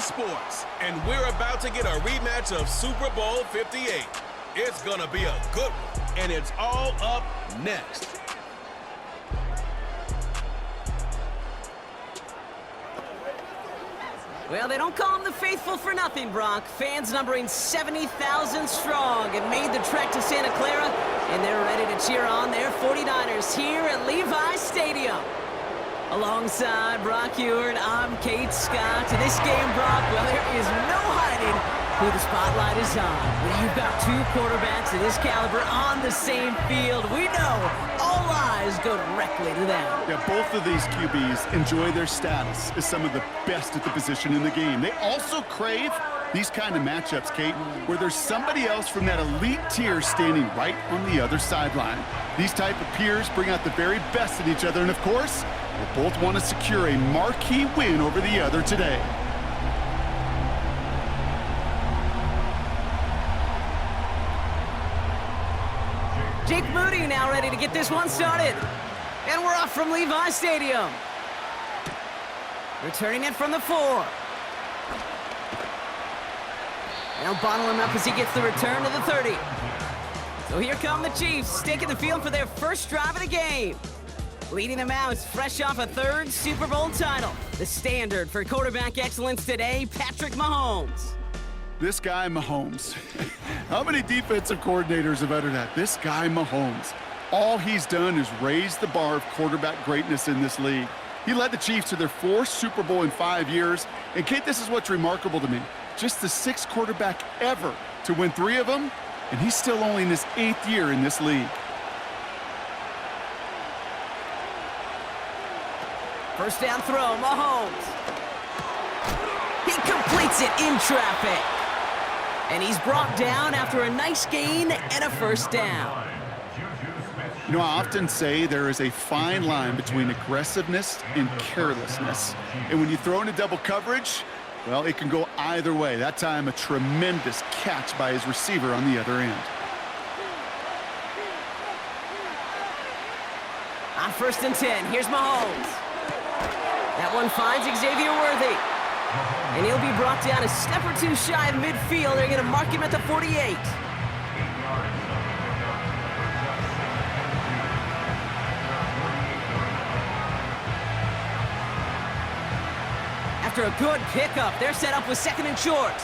sports, and we're about to get a rematch of Super Bowl 58. It's gonna be a good one, and it's all up next. Well, they don't call them the faithful for nothing, Brock. Fans numbering 70,000 strong have made the trek to Santa Clara, and they're ready to cheer on their 49ers here at Levi Stadium. Alongside Brock Ewart, I'm Kate Scott. To this game, Brock, well, there is no hiding who the spotlight is on. When you've got two quarterbacks of this caliber on the same field, we know all eyes go directly to them. Yeah, both of these QBs enjoy their status as some of the best at the position in the game. They also crave these kind of matchups, Kate, where there's somebody else from that elite tier standing right on the other sideline. These type of peers bring out the very best in each other, and of course, they both want to secure a marquee win over the other today. Jake Moody now ready to get this one started. And we're off from Levi Stadium. Returning it from the 4. Now bottle him up as he gets the return to the 30. So here come the Chiefs, taking the field for their first drive of the game. Leading them out is fresh off a 3rd Super Bowl title. The standard for quarterback excellence today, Patrick Mahomes. This guy, Mahomes. How many defensive coordinators have uttered that? This guy, Mahomes. All he's done is raise the bar of quarterback greatness in this league. He led the Chiefs to their 4th Super Bowl in 5 years. And, Kate, this is what's remarkable to me. Just the 6th quarterback ever to win 3 of them, and he's still only in his 8th year in this league. First down throw, Mahomes. He completes it in traffic. And he's brought down after a nice gain and a first down. You know, I often say there is a fine line between aggressiveness and carelessness. And when you throw into double coverage, well, it can go either way. That time, a tremendous catch by his receiver on the other end. On 1st and 10, here's Mahomes. That one finds Xavier Worthy. And he'll be brought down a step or two shy of midfield. They're going to mark him at the 48. After a good pickup, they're set up with 2nd and short.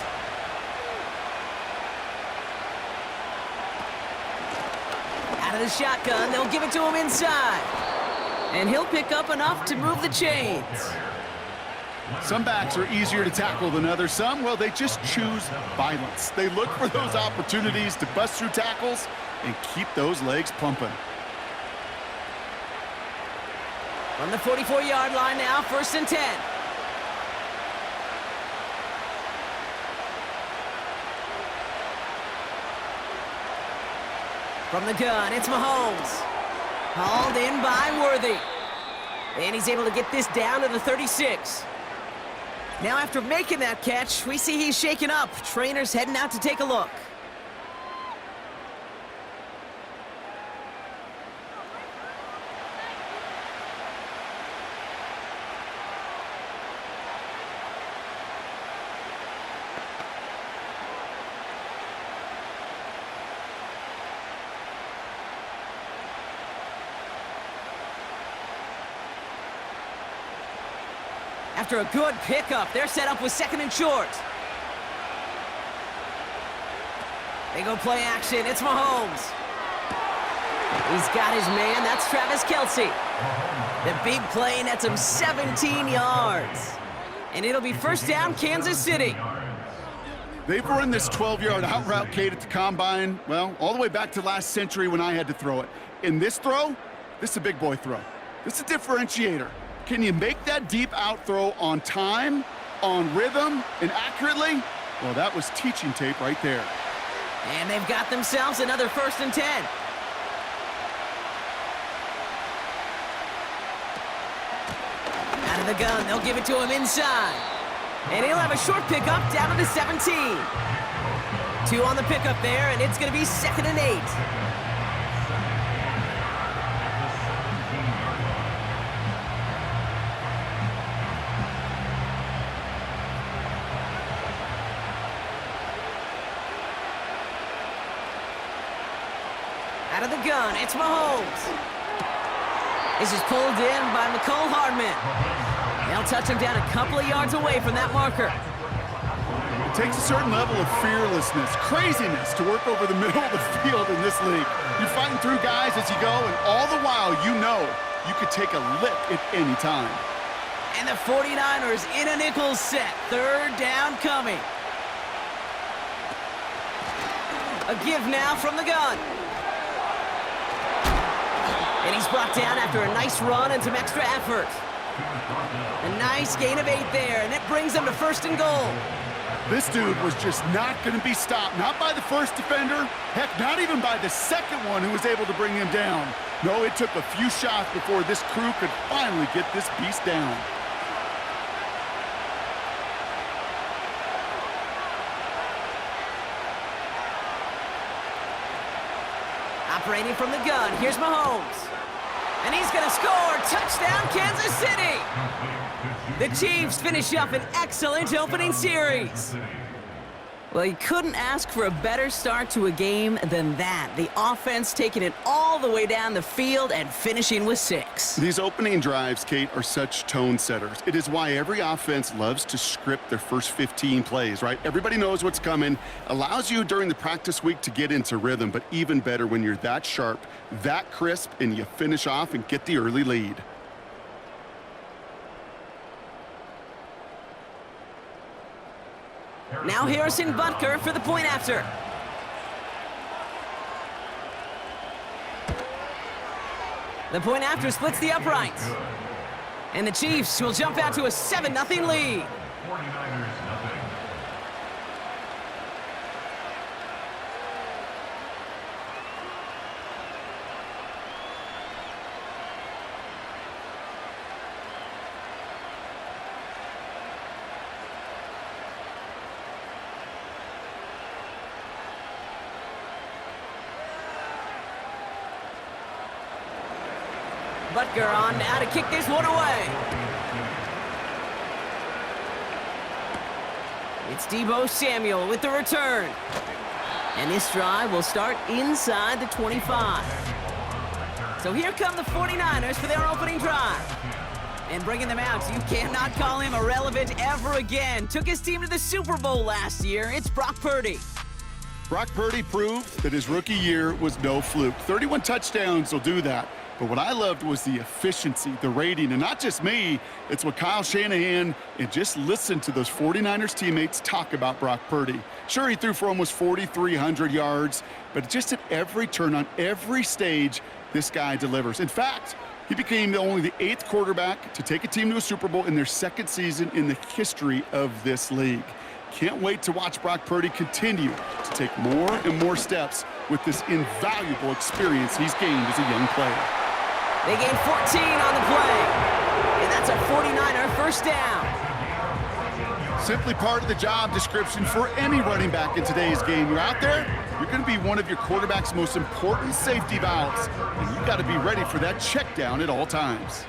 Out of the shotgun, they'll give it to him inside. And he'll pick up enough to move the chains. Some backs are easier to tackle than others. Some, well, they just choose violence. They look for those opportunities to bust through tackles and keep those legs pumping. From the 44-yard line now, 1st and 10. From the gun, it's Mahomes. Hauled in by Worthy. And he's able to get this down to the 36. Now after making that catch, we see he's shaken up. Trainer's heading out to take a look. After a good pickup, they're set up with 2nd and short. They go play action. It's Mahomes. He's got his man. That's Travis Kelce. The big play nets him 17 yards. And it'll be 1st down, Kansas City. They've run this 12-yard out route, Kate, at the combine, well, all the way back to last century when I had to throw it. In this throw, this is a big boy throw. This is a differentiator. Can you make that deep out throw on time, on rhythm, and accurately? Well, that was teaching tape right there. And they've got themselves another 1st and 10. Out of the gun, they'll give it to him inside. And he'll have a short pickup down to the 17. 2 on the pickup there, and it's going to be 2nd and 8. Out of the gun, it's Mahomes. This is pulled in by McCole Hardman. They'll touch him down a couple of yards away from that marker. It takes a certain level of fearlessness, craziness to work over the middle of the field in this league. You're fighting through guys as you go, and all the while you know you could take a lick at any time. And the 49ers in a nickel set. Third down coming. A give now from the gun. And he's brought down after a nice run and some extra effort. A nice gain of 8 there, and it brings them to 1st and goal. This dude was just not going to be stopped, not by the first defender, heck, not even by the second one who was able to bring him down. No, it took a few shots before this crew could finally get this beast down. Operating from the gun, here's Mahomes. And he's going to score. Touchdown, Kansas City. The Chiefs finish up an excellent opening series. Well, you couldn't ask for a better start to a game than that. The offense taking it all the way down the field and finishing with 6. These opening drives, Kate, are such tone setters. It is why every offense loves to script their first 15 plays, right? Everybody knows what's coming. Allows you during the practice week to get into rhythm, but even better when you're that sharp, that crisp, and you finish off and get the early lead. Now Harrison Butker for the point after. The point after splits the uprights. And the Chiefs will jump out to a 7-0 lead. Butker on now to kick this one away. It's Deebo Samuel with the return. And this drive will start inside the 25. So here come the 49ers for their opening drive. And bringing them out, you cannot call him irrelevant ever again. Took his team to the Super Bowl last year. It's Brock Purdy. Brock Purdy proved that his rookie year was no fluke. 31 touchdowns will do that. But what I loved was the efficiency, the rating, and not just me, it's what Kyle Shanahan and just listen to those 49ers teammates talk about Brock Purdy. Sure, he threw for almost 4,300 yards, but just at every turn, on every stage, this guy delivers. In fact, he became only the 8th quarterback to take a team to a Super Bowl in their 2nd season in the history of this league. Can't wait to watch Brock Purdy continue to take more and more steps with this invaluable experience he's gained as a young player. They gain 14 on the play, and that's a 49er first down. Simply part of the job description for any running back in today's game. You're out there, you're going to be one of your quarterback's most important safety valves, and you've got to be ready for that check down at all times.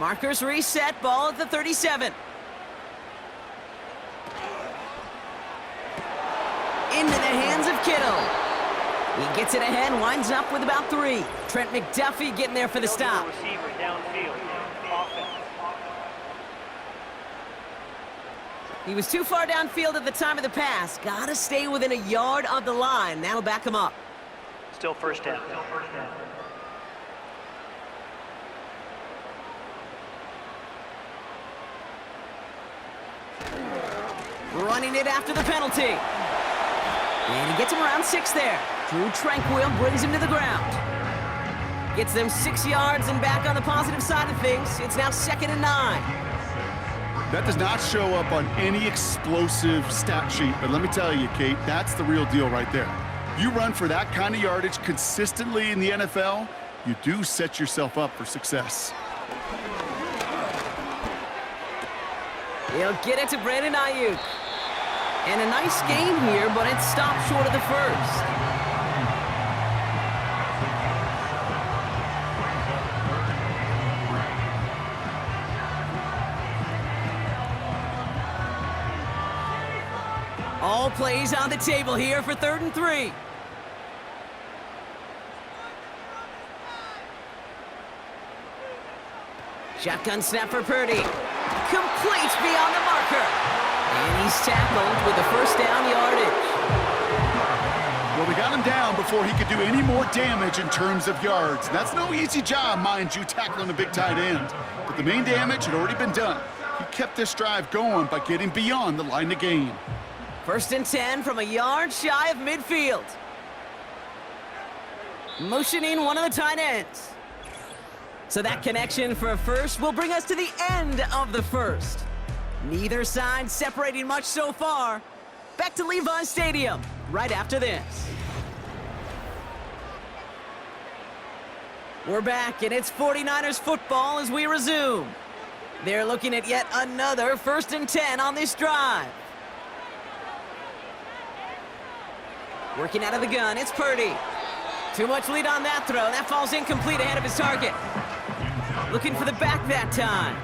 Markers reset, ball at the 37. Into the hands of Kittle. He gets it ahead, winds up with about 3. Trent McDuffie getting there for the stop. He was too far downfield at the time of the pass. Got to stay within a yard of the line. That'll back him up. Still first down. Running it after the penalty. And he gets him around 6 there. Drew Tranquil brings him to the ground. Gets them 6 yards and back on the positive side of things. It's now 2nd and 9. That does not show up on any explosive stat sheet, but let me tell you, Kate, that's the real deal right there. You run for that kind of yardage consistently in the NFL, you do set yourself up for success. He'll get it to Brandon Ayuk. And a nice game here, but it stopped short of the first. All plays on the table here for 3rd and 3. Shotgun snap for Purdy. Completes beyond the marker. And he's tackled with the first down yardage. Well, they got him down before he could do any more damage in terms of yards. That's no easy job, mind you, tackling a big tight end. But the main damage had already been done. He kept this drive going by getting beyond the line of gain. 1st and 10 from a yard shy of midfield. Motioning one of the tight ends. So that connection for a first will bring us to the end of the first. Neither side separating much so far. Back to Levi Stadium right after this. We're back, and it's 49ers football as we resume. They're looking at yet another 1st and 10 on this drive. Working out of the gun, it's Purdy. Too much lead on that throw. That falls incomplete ahead of his target. Looking for the back that time.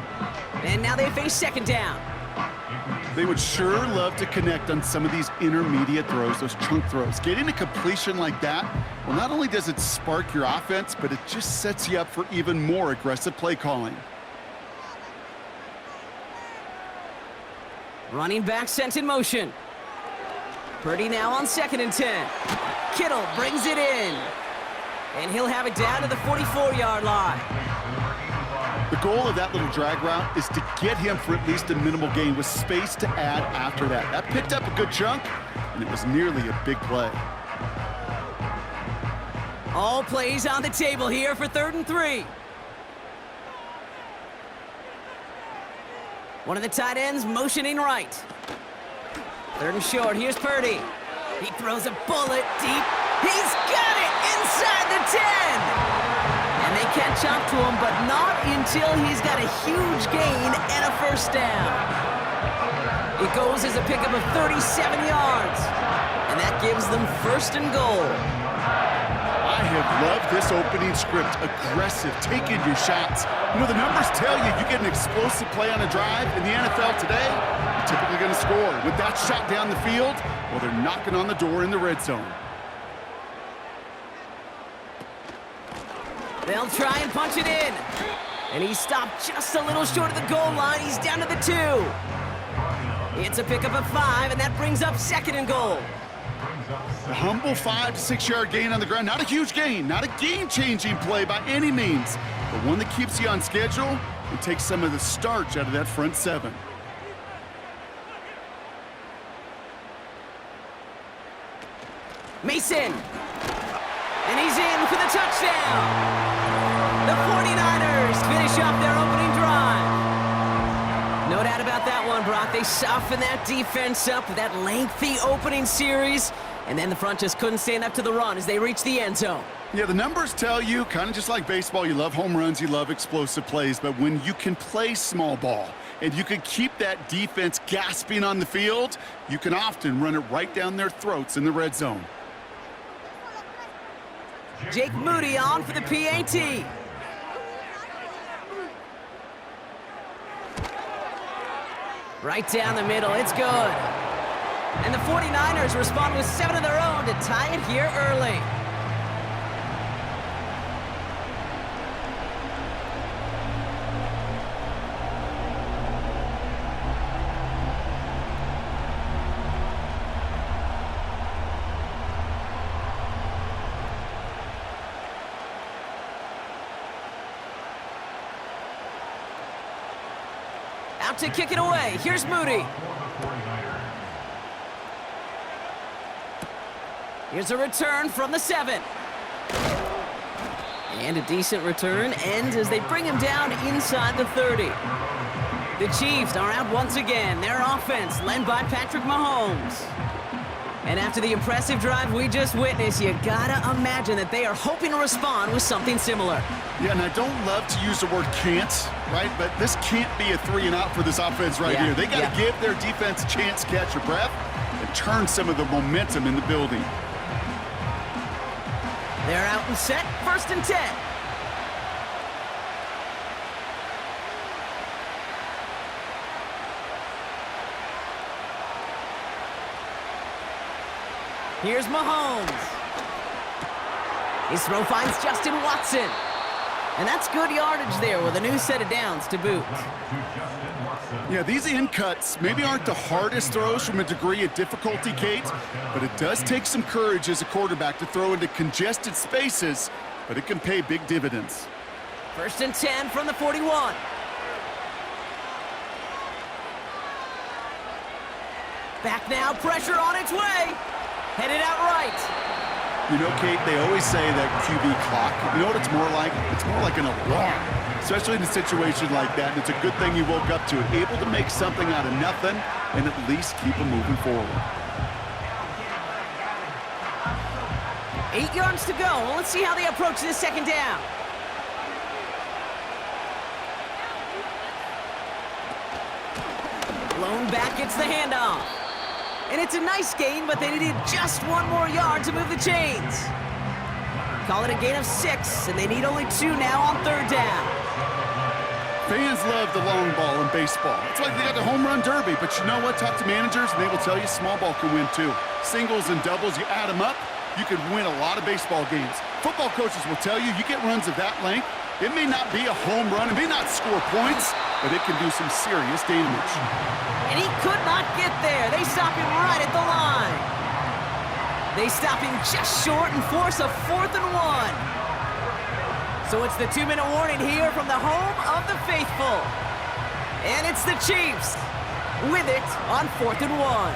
And now they face 2nd down. They would sure love to connect on some of these intermediate throws, those chunk throws. Getting a completion like that, well, not only does it spark your offense, but it just sets you up for even more aggressive play calling. Running back sent in motion. Purdy now on 2nd and 10. Kittle brings it in. And he'll have it down to the 44-yard line. The goal of that little drag route is to get him for at least a minimal gain with space to add after that. That picked up a good chunk, and it was nearly a big play. All plays on the table here for 3rd and 3. One of the tight ends motioning right. 3rd and short, here's Purdy. He throws a bullet deep. He's got it inside the 10! And they catch up to him, but not until he's got a huge gain and a 1st down. It goes as a pickup of 37 yards. And that gives them 1st and goal. I have loved this opening script. Aggressive, taking your shots. You know, the numbers tell you get an explosive play on a drive in the NFL today, you're typically going to score. With that shot down the field, well, they're knocking on the door in the red zone. They'll try and punch it in. And he stopped just a little short of the goal line. He's down to the 2. It's a pickup of 5, and that brings up 2nd and goal. A humble 5 to 6 yard gain on the ground. Not a huge gain, not a game-changing play by any means, but one that keeps you on schedule and takes some of the starch out of that front 7. Mason. And he's in for the touchdown. The 49ers finish off their opening drive. No doubt about that one, Brock. They softened that defense up with that lengthy opening series, and then the front just couldn't stand up to the run as they reached the end zone. Yeah, the numbers tell you, kind of just like baseball, you love home runs, you love explosive plays, but when you can play small ball and you can keep that defense gasping on the field, you can often run it right down their throats in the red zone. Jake Moody on for the PAT. Right down the middle, it's good. And the 49ers respond with 7 of their own to tie it here early. Out to kick it away. Here's Moody. Here's a return from the 7. And a decent return ends as they bring him down inside the 30. The Chiefs are out once again. Their offense led by Patrick Mahomes. And after the impressive drive we just witnessed, you gotta imagine that they are hoping to respond with something similar. Yeah, and I don't love to use the word can't, right? But this can't be a 3 and out for this offense right here. They got to give their defense a chance to catch their breath and turn some of the momentum in the building. They're out and set, 1st and 10. Here's Mahomes. His throw finds Justin Watson. And that's good yardage there with a new set of downs to boot. Yeah, these in cuts maybe aren't the hardest throws from a degree of difficulty, Kate, but it does take some courage as a quarterback to throw into congested spaces, but it can pay big dividends. 1st and 10 from the 41. Back now, pressure on its way. Headed out right. You know, Kate, they always say that QB clock, you know what it's more like? It's more like an alarm, especially in a situation like that. And it's a good thing you woke up to it, able to make something out of nothing and at least keep them moving forward. 8 yards to go. Well, let's see how they approach this 2nd down. Blown back gets the handoff. And it's a nice gain, but they needed just 1 more yard to move the chains. Call it a gain of 6, and they need only 2 now on 3rd down. Fans love the long ball in baseball. It's like they got the home run derby, but you know what? Talk to managers, and they will tell you small ball can win too. Singles and doubles, you add them up, you can win a lot of baseball games. Football coaches will tell you, you get runs of that length, it may not be a home run, it may not score points, but it can do some serious damage. And he could not get there. They stop him right at the line. They stop him just short and force a 4th and 1. So it's the 2-minute warning here from the home of the faithful. And it's the Chiefs with it on 4th and 1.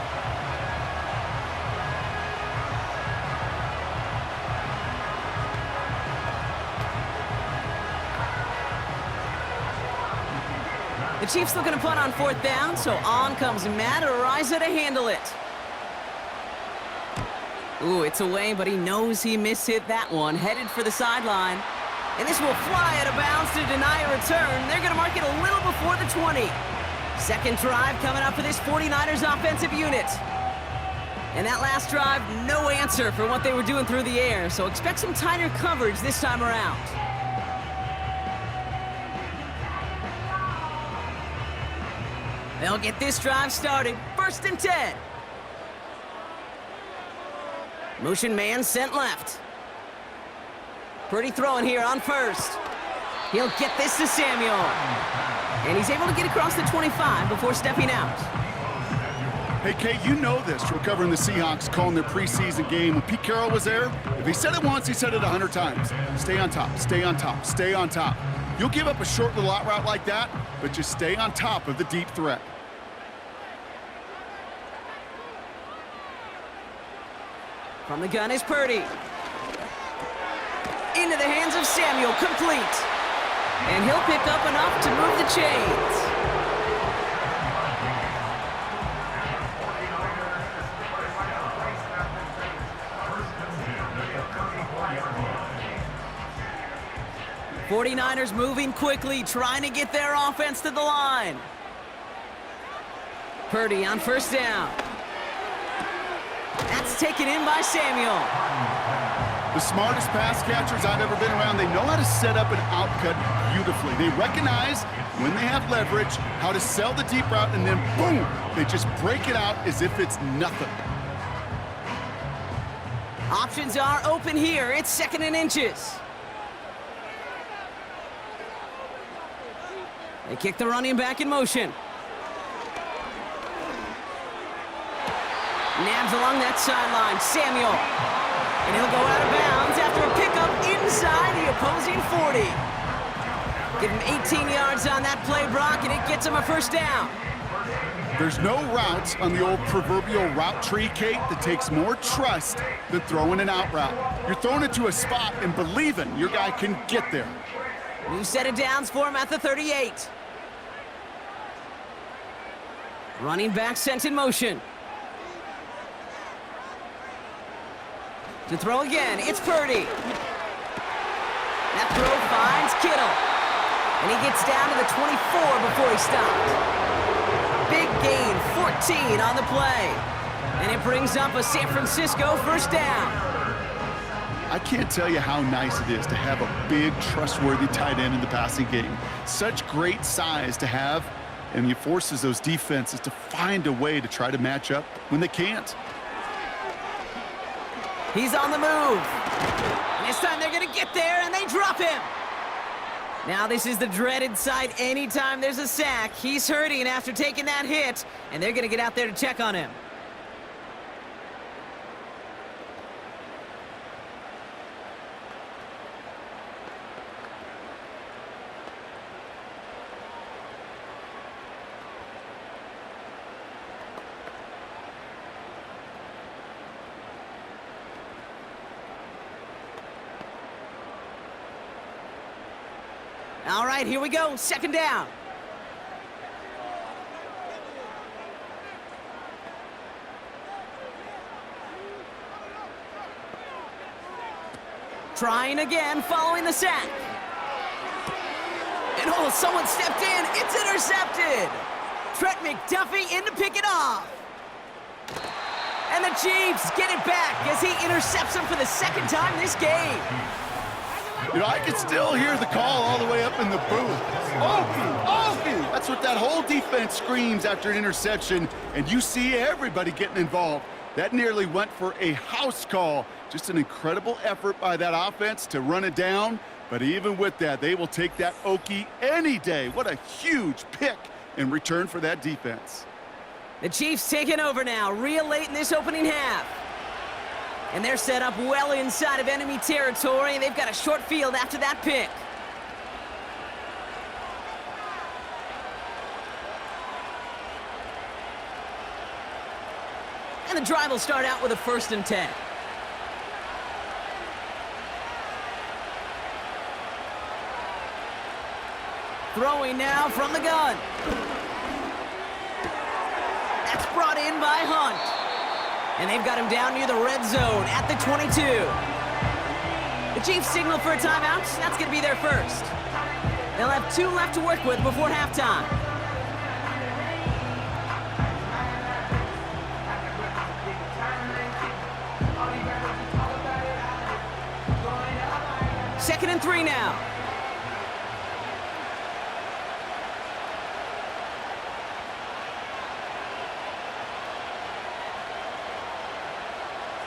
The Chiefs looking to punt on 4th down, so on comes Matt Araiza to handle it. Ooh, it's away, but he knows he mishit that one. Headed for the sideline. And this will fly out of bounds to deny a return. They're going to mark it a little before the 20. 2nd drive coming up for this 49ers offensive unit. And that last drive, no answer for what they were doing through the air, so expect some tighter coverage this time around. They'll get this drive started. 1st and 10. Motion man sent left. Purdy throwing here on 1st. He'll get this to Samuel. And he's able to get across the 25 before stepping out. Hey, Kate, you know this from covering the Seahawks, calling their preseason game. When Pete Carroll was there, if he said it once, he said it 100 times. Stay on top, stay on top, stay on top. You'll give up a short little out route like that, but just stay on top of the deep threat. From the gun is Purdy. Into the hands of Samuel, complete. And he'll pick up enough to move the chains. '49ers moving quickly, trying to get their offense to the line. Purdy on 1st down. That's taken in by Samuel. The smartest pass catchers I've ever been around, they know how to set up an outcut beautifully. They recognize when they have leverage, how to sell the deep route, and then boom, they just break it out as if it's nothing. Options are open here. It's 2nd and inches. They kick the running back in motion. Nabs along that sideline. Samuel. And he'll go out of bounds after a pickup inside the opposing 40. Give him 18 yards on that play, Brock, and it gets him a 1st down. There's no routes on the old proverbial route tree, Kate, that takes more trust than throwing an out route. You're throwing it to a spot and believing your guy can get there. New set of downs for him at the 38. Running back sent in motion. To throw again, it's Purdy. That throw finds Kittle. And he gets down to the 24 before he stopped. Big gain, 14 on the play. And it brings up a San Francisco 1st down. I can't tell you how nice it is to have a big, trustworthy tight end in the passing game. Such great size to have, and he forces those defenses to find a way to try to match up when they can't. He's on the move. And this time they're going to get there, and they drop him. Now this is the dreaded sight anytime there's a sack. He's hurting after taking that hit, and they're going to get out there to check on him. All right, here we go. Second down. Trying again, following the sack. And oh, someone stepped in. It's intercepted. Trent McDuffie in to pick it off. And the Chiefs get it back as he intercepts him for the second time this game. You know, I can still hear the call all the way up in the booth. Okie, Okie! That's what that whole defense screams after an interception, and you see everybody getting involved. That nearly went for a house call. Just an incredible effort by that offense to run it down, but even with that, they will take that Okie any day. What a huge pick in return for that defense. The Chiefs taking over now, real late in this opening half. And they're set up well inside of enemy territory, and they've got a short field after that pick. And the drive will start out with a 1st and 10. Throwing now from the gun. That's brought in by Hunt. And they've got him down near the red zone at the 22. The Chiefs signal for a timeout. That's going to be their first. They'll have 2 left to work with before halftime. Second and 3 now.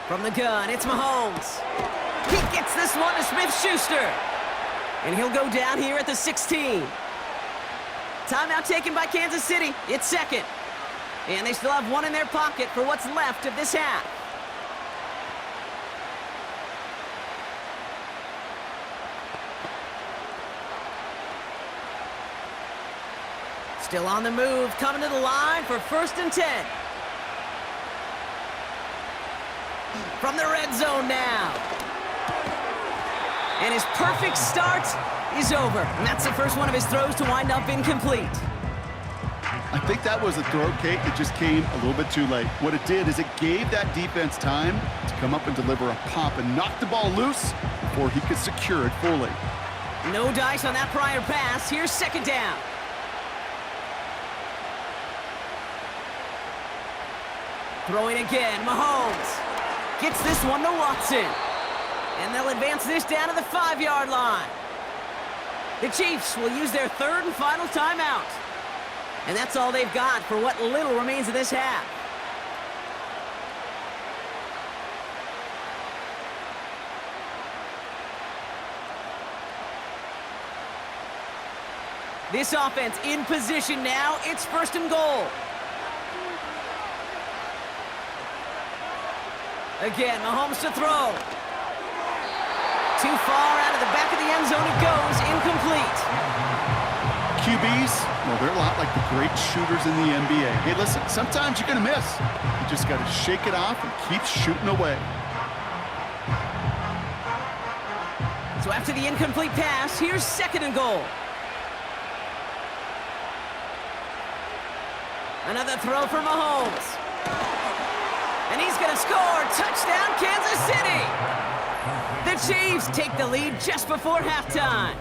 From the gun, it's Mahomes. He gets this one to Smith-Schuster. And he'll go down here at the 16. Timeout taken by Kansas City. It's second. And they still have 1 in their pocket for what's left of this half. Still on the move, coming to the line for 1st and 10. From the red zone now. And his perfect start is over. And that's the first one of his throws to wind up incomplete. I think that was a throw, Kate, that just came a little bit too late. What it did is it gave that defense time to come up and deliver a pop and knock the ball loose before he could secure it fully. No dice on that prior pass. Here's second down. Throwing again, Mahomes. Gets this one to Watson. And they'll advance this down to the 5-yard line. The Chiefs will use their 3rd and final timeout. And that's all they've got for what little remains of this half. This offense in position now. It's 1st and goal. Again, Mahomes to throw. Too far out of the back of the end zone it goes, incomplete. QBs, well, they're a lot like the great shooters in the NBA. Hey, listen, sometimes you're going to miss. You just got to shake it off and keep shooting away. So after the incomplete pass, here's 2nd and goal. Another throw for Mahomes. And he's going to score. Touchdown, Kansas City. The Chiefs take the lead just before halftime.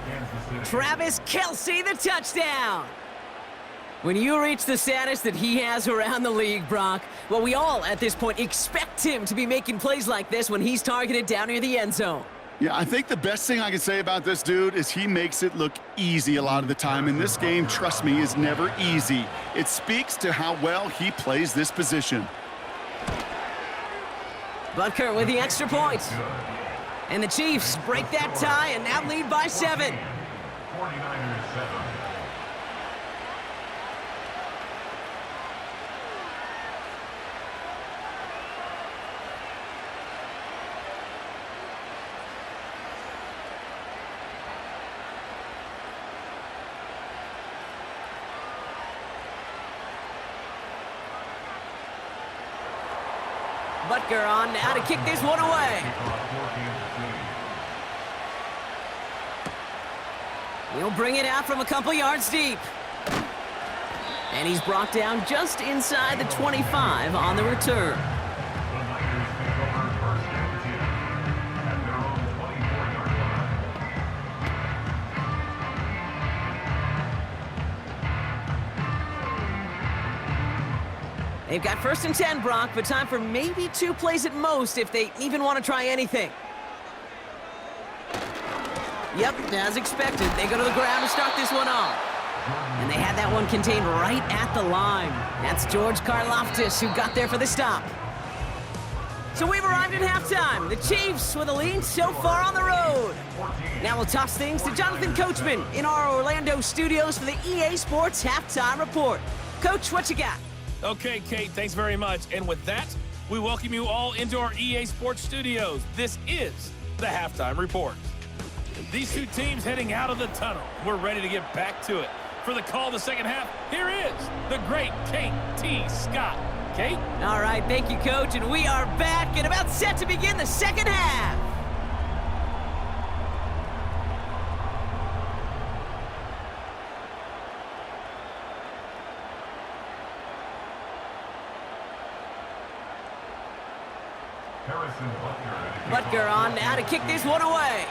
Travis Kelce, the touchdown. When you reach the status that he has around the league, Brock, well, we all at this point expect him to be making plays like this when he's targeted down near the end zone. Yeah, I think the best thing I can say about this dude is he makes it look easy a lot of the time. And this game, trust me, is never easy. It speaks to how well he plays this position. Butker with the extra point. And the Chiefs break that tie and now lead by 7. 49ers 7. Butker on now to kick this one away. He'll bring it out from a couple yards deep. And he's brought down just inside the 25 on the return. They've got 1st and 10, Brock, but time for maybe 2 plays at most if they even want to try anything. Yep, as expected, they go to the ground to start this one off. And they had that one contained right at the line. That's George Karlaftis who got there for the stop. So we've arrived at halftime. The Chiefs with a lead so far on the road. Now we'll toss things to Jonathan Coachman in our Orlando studios for the EA Sports Halftime Report. Coach, what you got? Okay, Kate, thanks very much. And with that, we welcome you all into our EA Sports studios. This is the Halftime Report. These two teams heading out of the tunnel. We're ready to get back to it. For the call of the second half, here is the great Kate T. Scott. Kate? All right, thank you, Coach. And we are back and about set to begin the second half. Butker on now to kick this one away.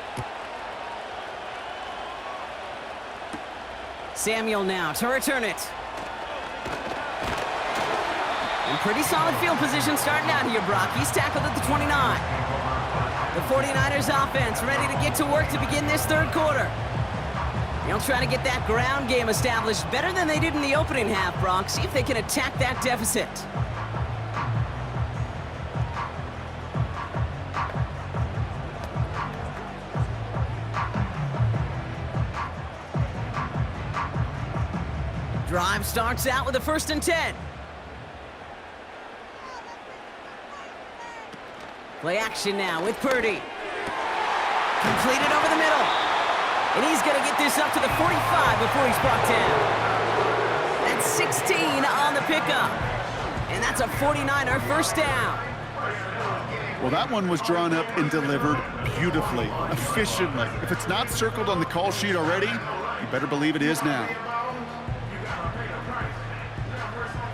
Samuel now to return it. In pretty solid field position starting out here, Brock. He's tackled at the 29. The 49ers offense ready to get to work to begin this third quarter. They'll try to get that ground game established better than they did in the opening half, Brock. See if they can attack that deficit. Drive starts out with a 1st and 10. Play action now with Purdy. Completed over the middle. And he's going to get this up to the 45 before he's brought down. That's 16 on the pickup. And that's a 49er first down. Well, that one was drawn up and delivered beautifully, efficiently. If it's not circled on the call sheet already, you better believe it is now.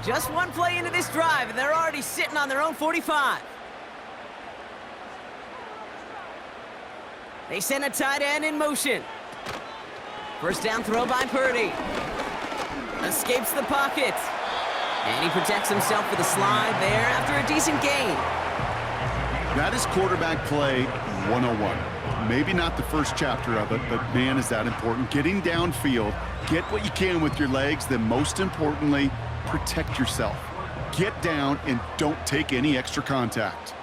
Just one play into this drive, and they're already sitting on their own 45. They send a tight end in motion. First down throw by Purdy. Escapes the pocket. And he protects himself with a slide there after a decent gain. That is quarterback play 101. Maybe not the first chapter of it, but man, is that important. Getting downfield, get what you can with your legs, then most importantly, protect yourself. Get down and don't take any extra contact.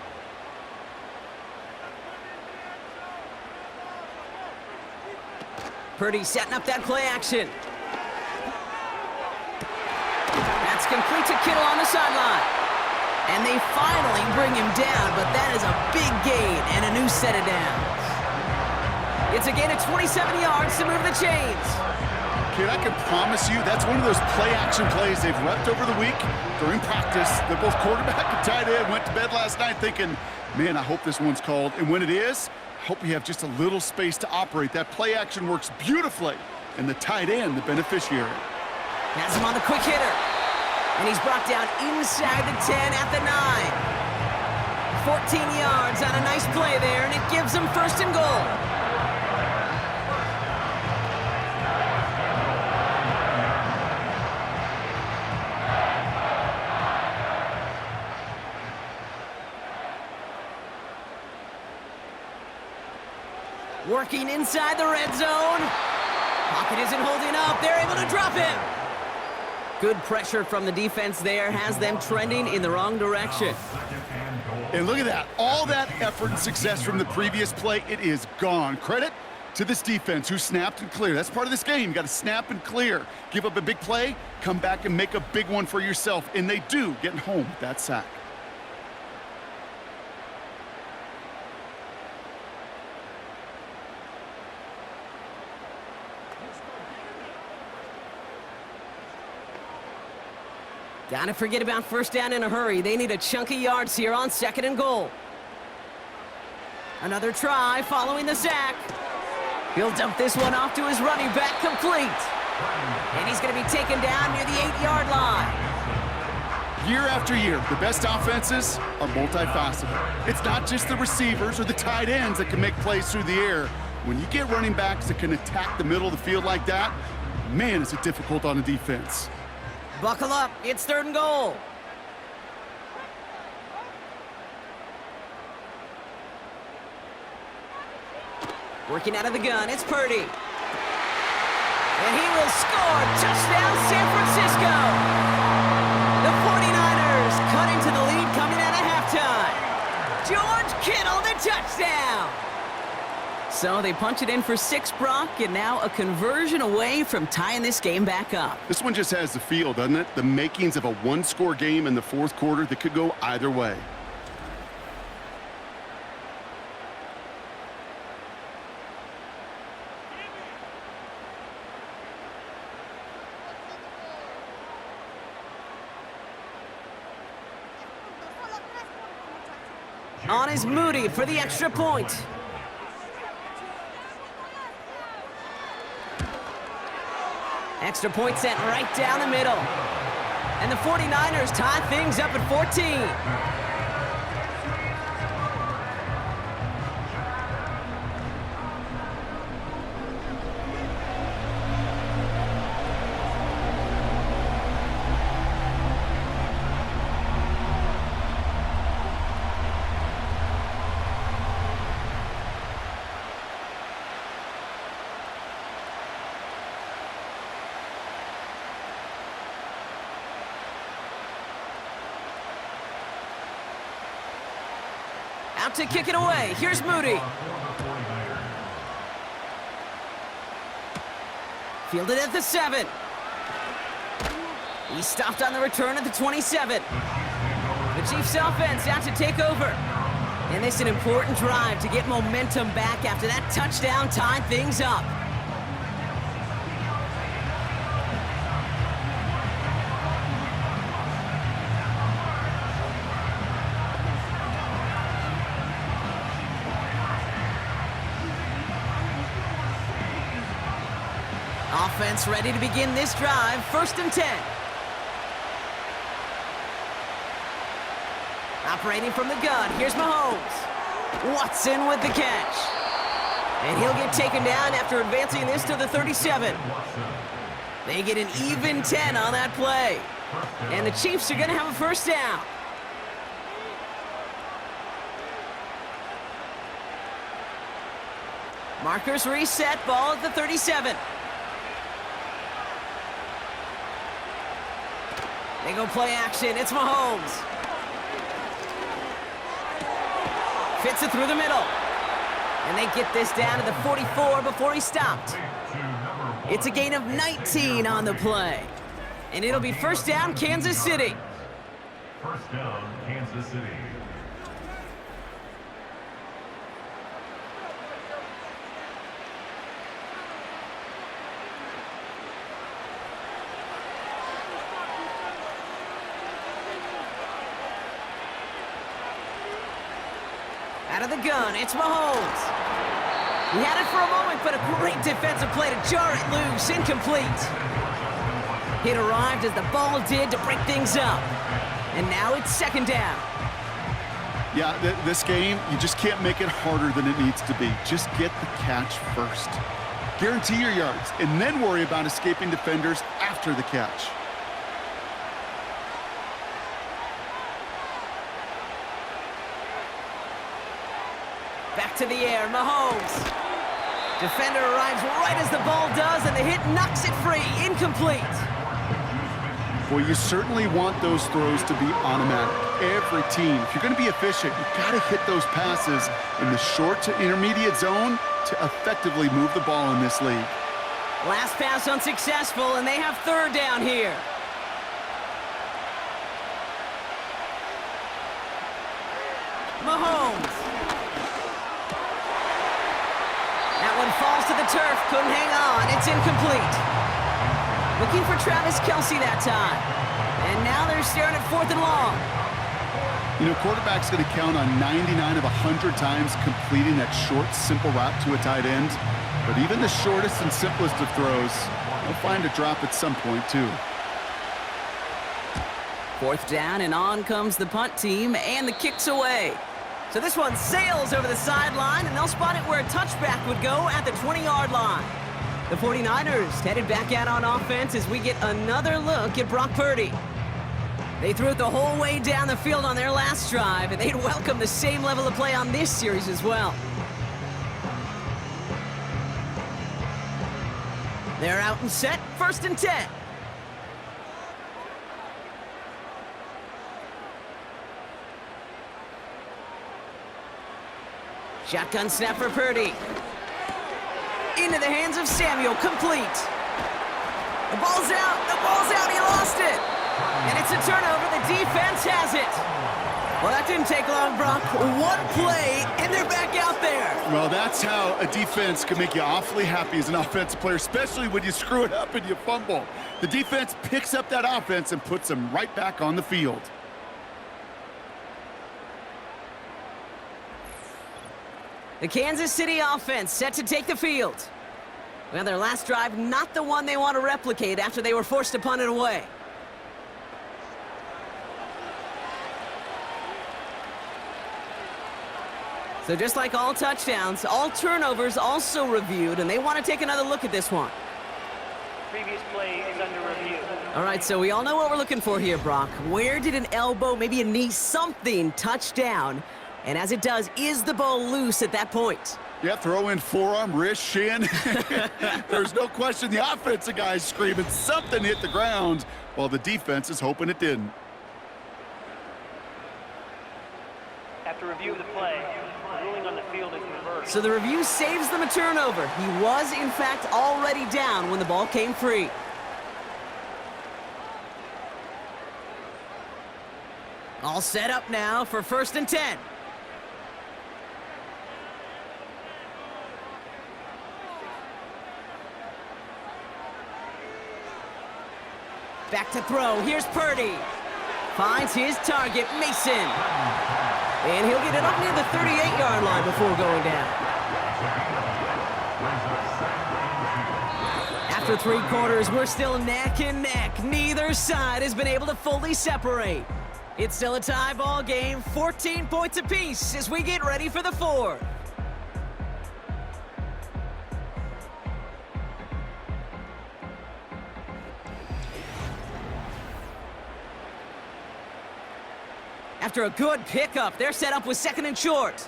Purdy setting up that play action. That's complete to Kittle on the sideline. And they finally bring him down, but that is a big gain and a new set of downs. It's a gain of 27 yards to move the chains. Kid, I can promise you that's one of those play-action plays they've repped over the week during practice. That both quarterback and tight end went to bed last night thinking, man, I hope this one's called. And when it is, I hope we have just a little space to operate. That play-action works beautifully, and the tight end, the beneficiary. Has him on the quick hitter. And he's brought down inside the 10 at the 9. 14 yards on a nice play there, and it gives them 1st and goal. Working inside the red zone. Pocket isn't holding up. They're able to drop him. Good pressure from the defense there has them trending in the wrong direction. And look at that. All that effort and success from the previous play, it is gone. Credit To this defense who snapped and cleared. That's part of this game. You got to snap and clear. Give up a big play, come back and make a big one for yourself. And they do, getting home with that sack. Gotta forget about first down in a hurry. They need a chunk of yards here on 2nd and goal. Another try following the sack. He'll dump this one off to his running back, complete. And he's going to be taken down near the 8-yard line. Year after year, the best offenses are multifaceted. It's not just the receivers or the tight ends that can make plays through the air. When you get running backs that can attack the middle of the field like that, man, is it difficult on a defense. Buckle up, it's 3rd and goal. Working out of the gun, it's Purdy. And he will score. Touchdown, San Francisco. The 49ers cut into the lead coming out of halftime. George Kittle, the touchdown. So they punch it in for 6, Brock, and now a conversion away from tying this game back up. This one just has the feel, doesn't it? The makings of a one-score game in the 4th quarter that could go either way. On is Moody for the extra point. Extra point sent right down the middle. And the 49ers tie things up at 14. Out to kick it away. Here's Moody. Fielded at the 7. He stopped on the return at the 27. The Chiefs offense out to take over. And this is an important drive to get momentum back after that touchdown tied things up. Offense ready to begin this drive. 1st and 10. Operating from the gun. Here's Mahomes. Watson with the catch. And he'll get taken down after advancing this to the 37. They get an even 10 on that play. And the Chiefs are going to have a 1st down. Markers reset. Ball at the 37. They go play action. It's Mahomes. Fits it through the middle. And they get this down to the 44 before he stopped. It's a gain of 19 on the play. And it'll be 1st down, Kansas City. 1st down, Kansas City. Out of the gun, it's Mahomes. He had it for a moment, but a great defensive play to jar it loose. Incomplete. It arrived as the ball did to break things up. And now it's 2nd down. Yeah, this game, you just can't make it harder than it needs to be. Just get the catch first. Guarantee your yards, and then worry about escaping defenders after the catch. Back to the air, Mahomes. Defender arrives right as the ball does, and the hit knocks it free. Incomplete. Well, you certainly want those throws to be automatic. every team. If you're going to be efficient, you've got to hit those passes in the short to intermediate zone to effectively move the ball in this league. Last pass unsuccessful, and they have third down here. Mahomes. That one falls to the turf. Couldn't hang on. It's incomplete. Looking for Travis Kelce that time. And now they're staring at 4th and long. You know, quarterback's going to count on 99 of 100 times completing that short, simple route to a tight end. But even the shortest and simplest of throws, he'll find a drop at some point, too. 4th down, and on comes the punt team, and the kick's away. So this one sails over the sideline, and they'll spot it where a touchback would go at the 20-yard line. The 49ers headed back out on offense as we get another look at Brock Purdy. They threw it the whole way down the field on their last drive, and they'd welcome the same level of play on this series as well. They're out and set, 1st and 10. Shotgun snap for Purdy. Into the hands of Samuel, complete. The ball's out, he lost it. And it's a turnover, the defense has it. Well, that didn't take long, Brock. One play, and they're back out there. Well, that's how a defense can make you awfully happy as an offensive player, especially when you screw it up and you fumble. The defense picks up that offense and puts them right back on the field. The Kansas City offense set to take the field. Well, their last drive, not the one they want to replicate after they were forced to punt it away. So just like all touchdowns, all turnovers also reviewed, and they want to take another look at this one. Previous play is under review. All right, so we all know what we're looking for here, Brock. Where did an elbow, maybe a knee, something touch down? And as it does, is the ball loose at that point? Yeah, throw in forearm, wrist, shin. There's no question the offensive guy's screaming something hit the ground while the defense is hoping it didn't. After review of the play, the ruling on the field is reversed. So the review saves them a turnover. He was, in fact, already down when the ball came free. All set up now for 1st and 10. Back to throw. Here's Purdy. Finds his target, Mason. And he'll get it up near the 38-yard line before going down. After 3 quarters, we're still neck and neck. Neither side has been able to fully separate. It's still a tie ball game, 14 points apiece as we get ready for the 4th. After a good pickup, they're set up with 2nd and short.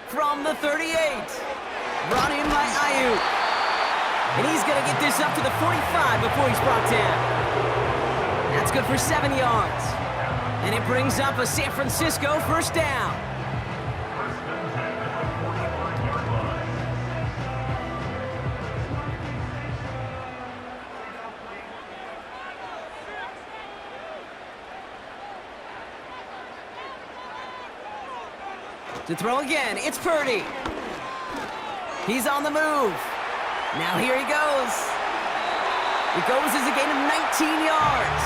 From the 38. Brought in by Ayuk. And he's going to get this up to the 45 before he's brought down. That's good for 7 yards. And it brings up a San Francisco 1st down. To throw again, it's Purdy. He's on the move. Now here he goes. It goes as a gain of 19 yards.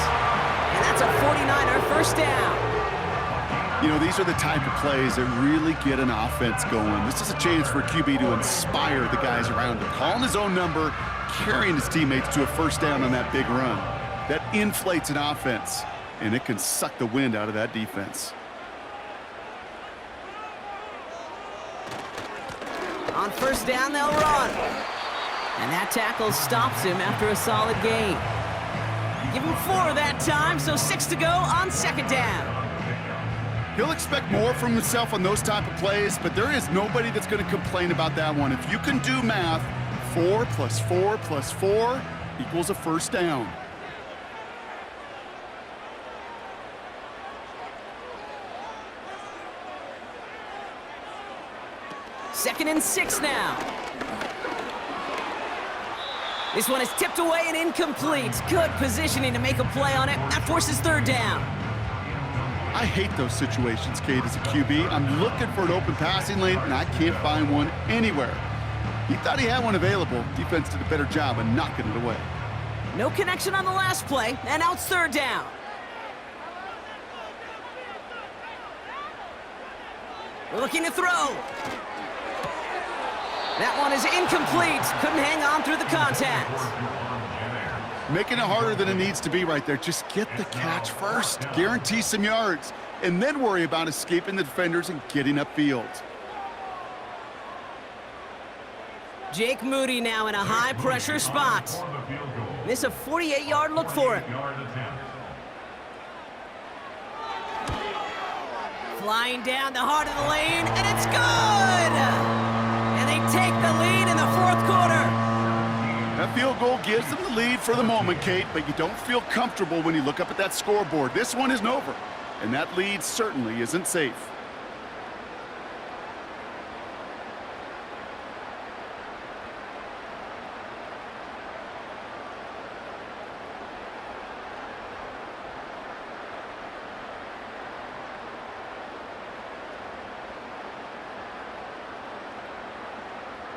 And that's a 49er 1st down. You know, these are the type of plays that really get an offense going. This is a chance for a QB to inspire the guys around him. Calling his own number, carrying his teammates to a 1st down on that big run. That inflates an offense, and it can suck the wind out of that defense. On 1st down, they'll run. And that tackle stops him after a solid gain. Give him 4 that time, so 6 to go on 2nd down. He'll expect more from himself on those type of plays, but there is nobody that's going to complain about that one. If you can do math, 4 + 4 + 4 equals a 1st down. 2nd and 6 now. This one is tipped away and incomplete. Good positioning to make a play on it. That forces 3rd down. I hate those situations, Kate, as a QB. I'm looking for an open passing lane, and I can't find one anywhere. He thought he had one available. Defense did a better job of knocking it away. No connection on the last play, and now it's 3rd down. Looking to throw. That one is incomplete. Couldn't hang on through the contact. Making it harder than it needs to be right there. Just get the catch first. Guarantee some yards. And then worry about escaping the defenders and getting upfield. Jake Moody now in a high-pressure spot. This a 48-yard look for him. Flying down the heart of the lane, and it's good! And they take the lead in the 4th quarter. That field goal gives them the lead for the moment, Kate, but you don't feel comfortable when you look up at that scoreboard. This one isn't over, and that lead certainly isn't safe.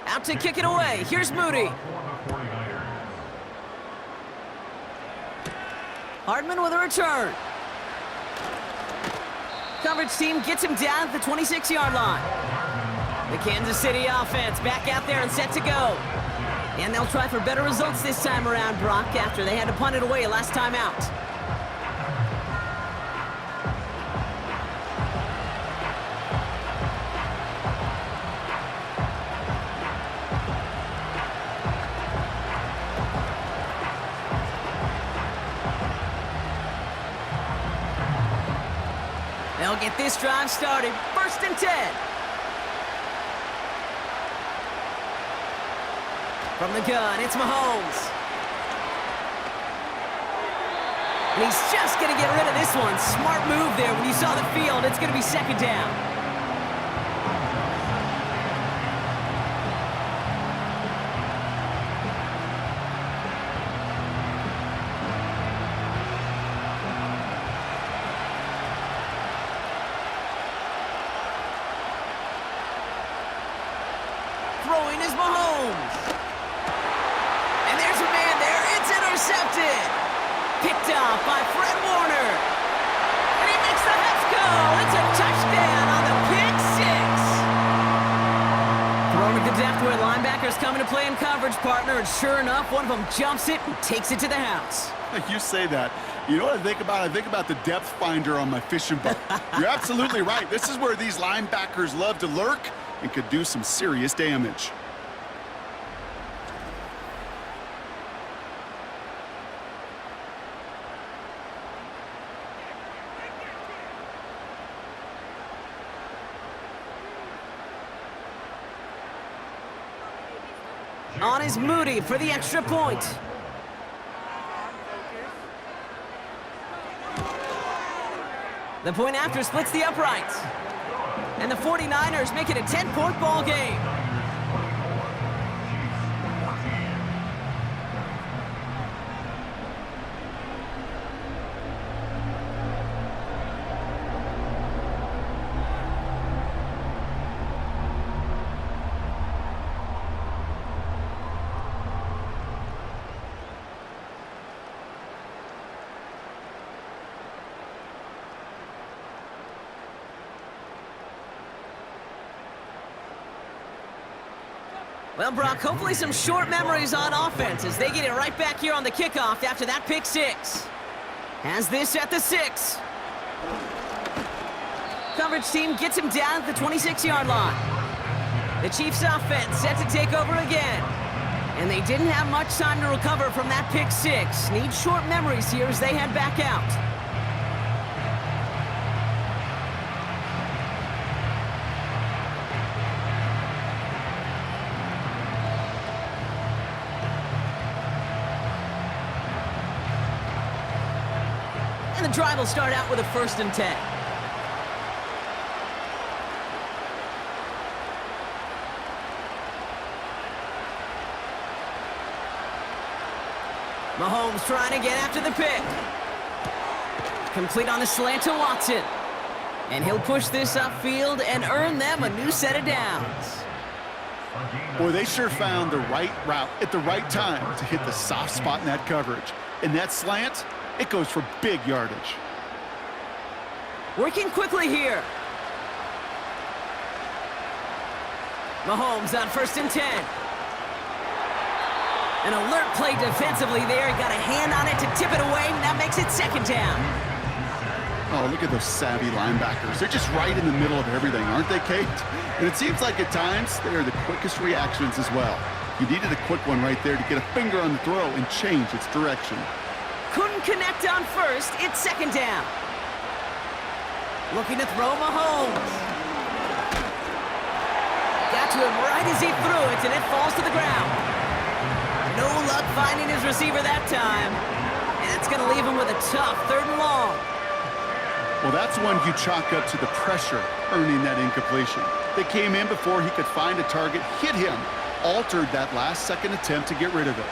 Out to kick it away. Here's Moody. Hardman with a return. Coverage team gets him down at the 26-yard line. The Kansas City offense back out there and set to go. And they'll try for better results this time around, Brock, after they had to punt it away last time out. They'll get this drive started. 1st and 10. From the gun, it's Mahomes. And he's just going to get rid of this one. Smart move there. When you saw the field, it's going to be 2nd down. Throwing is Mahomes. And there's a man there. It's intercepted. Picked off by Fred Warner. And he makes the Hef go. It's a touchdown on the pick 6. Thrown at the depth where linebackers coming to play in coverage, partner. And sure enough, one of them jumps it and takes it to the house. You say that. You know what I think about? I think about the depth finder on my fishing boat. You're absolutely right. This is where these linebackers love to lurk and could do some serious damage. On is Moody for the extra point. The point after splits the uprights. And the 49ers make it a 10-point ball game. Well, Brock, hopefully some short memories on offense as they get it right back here on the kickoff after that pick 6. Has this at the 6. Coverage team gets him down at the 26-yard line. The Chiefs offense set to take over again. And they didn't have much time to recover from that pick 6. Need short memories here as they head back out. And the drive will start out with a 1st and 10. Mahomes trying to get after the pick. Complete on the slant to Watson. And he'll push this upfield and earn them a new set of downs. Boy, they sure found the right route at the right time to hit the soft spot in that coverage. And that slant, it goes for big yardage. Working quickly here. Mahomes on 1st and 10. An alert play defensively there. Got a hand on it to tip it away, and that makes it 2nd down. Oh, look at those savvy linebackers. They're just right in the middle of everything, aren't they, Kate? And it seems like at times they are the quickest reactions as well. You needed a quick one right there to get a finger on the throw and change its direction. Couldn't connect on 1st. It's 2nd down. Looking to throw Mahomes. Got to him right as he threw it, and it falls to the ground. No luck finding his receiver that time. And that's going to leave him with a tough 3rd and long. Well, that's one you chalk up to the pressure earning that incompletion. They came in before he could find a target, hit him, altered that last-second attempt to get rid of it.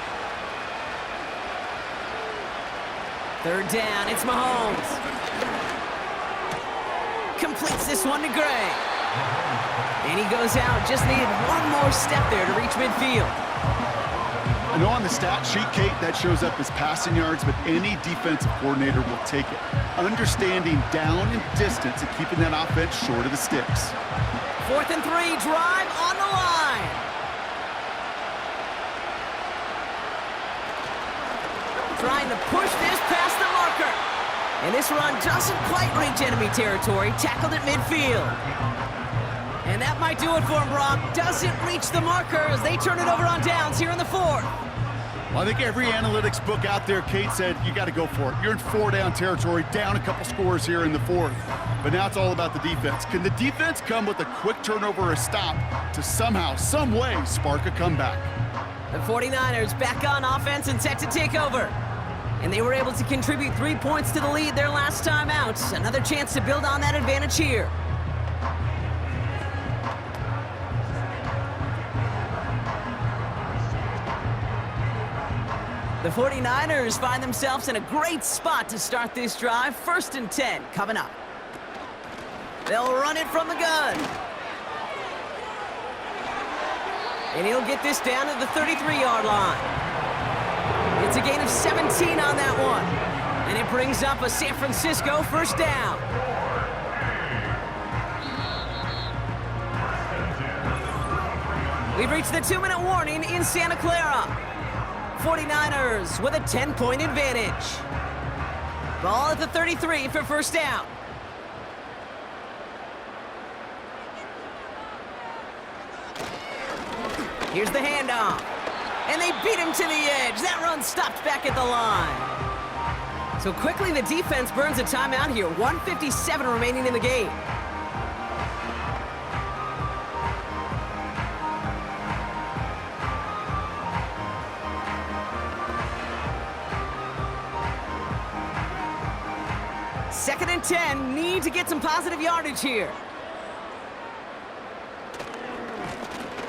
3rd down, it's Mahomes. Completes this one to Gray. And he goes out, just needed one more step there to reach midfield. I know on the stat sheet, Kate, that shows up as passing yards, but any defensive coordinator will take it. Understanding down and distance and keeping that offense short of the sticks. 4th and 3, drive on the line. Trying to push this past the marker. And this run doesn't quite reach enemy territory, tackled at midfield. And that might do it for him, Brock. Doesn't reach the marker as they turn it over on downs here in the 4th. Well, I think every analytics book out there, Kate, said you got to go for it. You're in 4-down territory, down a couple scores here in the 4th. But now it's all about the defense. Can the defense come with a quick turnover or a stop to somehow, some way, spark a comeback? The 49ers back on offense and set to take over. And they were able to contribute 3 points to the lead their last time out. Another chance to build on that advantage here. The 49ers find themselves in a great spot to start this drive. 1st and 10 coming up. They'll run it from the gun. And he'll get this down to the 33-yard line. It's a gain of 17 on that one. And it brings up a San Francisco 1st down. We've reached the 2-minute warning in Santa Clara. 49ers with a 10-point advantage. Ball at the 33 for 1st down. Here's the handoff. And they beat him to the edge. That run stopped back at the line. So quickly the defense burns a timeout here. 1:57 remaining in the game. Second and 10, need to get some positive yardage here.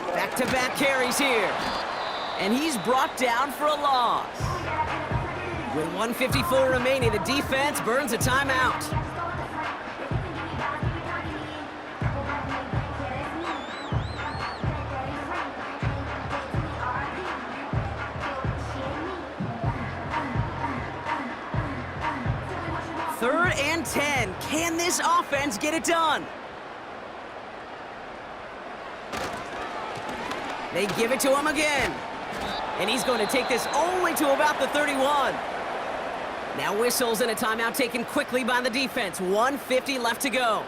Back-to-back carries here. And he's brought down for a loss. With 1:54 remaining, the defense burns a timeout. Third and 10. Can this offense get it done? They give it to him again. And he's going to take this only to about the 31. Now whistles and a timeout taken quickly by the defense. 1:50 left to go.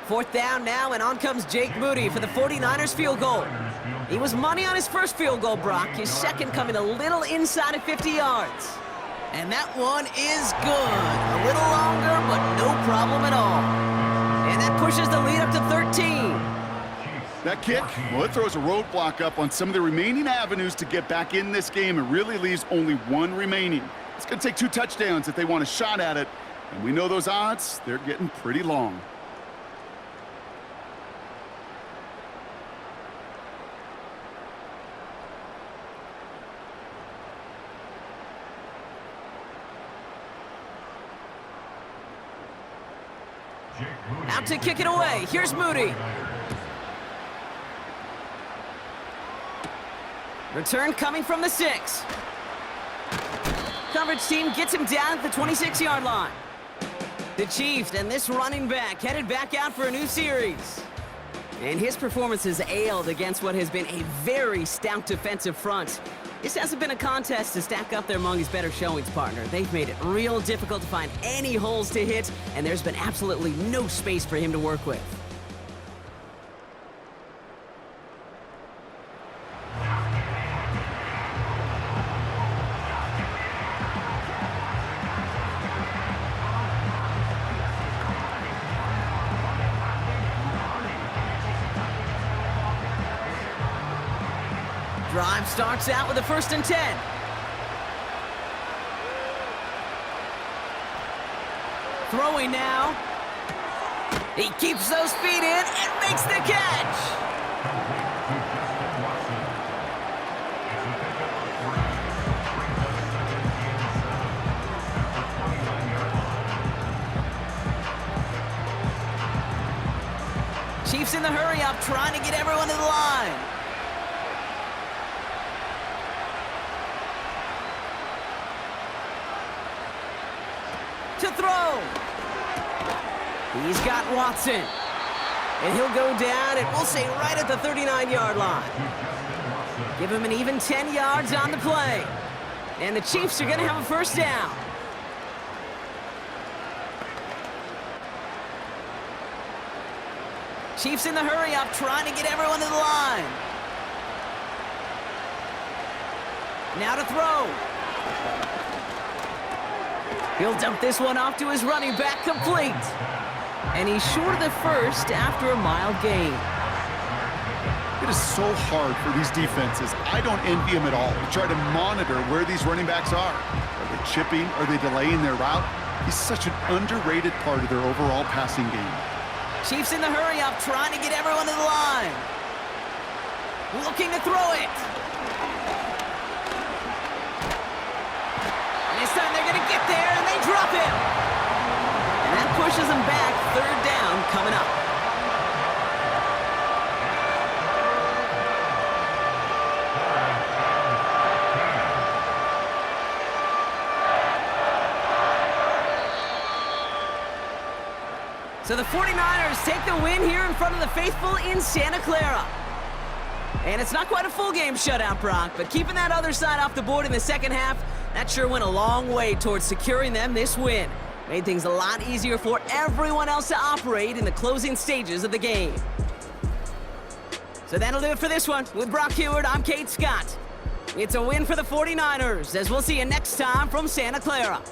Fourth down now, and on comes Jake Moody for the 49ers field goal. He was money on his first field goal, Brock. His second coming a little inside of 50 yards. And that one is good. A little longer, but no problem at all. And that pushes the lead up to 13. That kick, well, it throws a roadblock up on some of the remaining avenues to get back in this game and really leaves only one remaining. It's going to take 2 touchdowns if they want a shot at it. And we know those odds, they're getting pretty long. Out to kick it away. Here's Moody. Return coming from the 6. Coverage team gets him down at the 26-yard line. The Chiefs and this running back headed back out for a new series. And his performance has ailed against what has been a very stout defensive front. This hasn't been a contest to stack up there among his better showings, partner. They've made it real difficult to find any holes to hit, and there's been absolutely no space for him to work with. Drive starts out with a 1st and 10. Throwing now. He keeps those feet in and makes the catch. Chiefs in the hurry up, trying to get everyone to the line. To throw. He's got Watson. And he'll go down, and we'll say right at the 39-yard line. Give him an even 10 yards on the play. And the Chiefs are going to have a 1st down. Chiefs in the hurry up, trying to get everyone to the line. Now to throw. He'll dump this one off to his running back, complete. And he's short of the 1st after a mild gain. It is so hard for these defenses. I don't envy them at all. To try to monitor where these running backs are. Are they chipping? Are they delaying their route? He's such an underrated part of their overall passing game. Chiefs in the hurry up, trying to get everyone to the line. Looking to throw it. And this time they're going to get there, and they drop him. And that pushes them back. 3rd down coming up. So the 49ers take the win here in front of the faithful in Santa Clara. And it's not quite a full game shutout, Brock, but keeping that other side off the board in the 2nd half, that sure went a long way towards securing them this win. Made things a lot easier for everyone else to operate in the closing stages of the game. So that'll do it for this one. With Brock Heward, I'm Kate Scott. It's a win for the 49ers, as we'll see you next time from Santa Clara.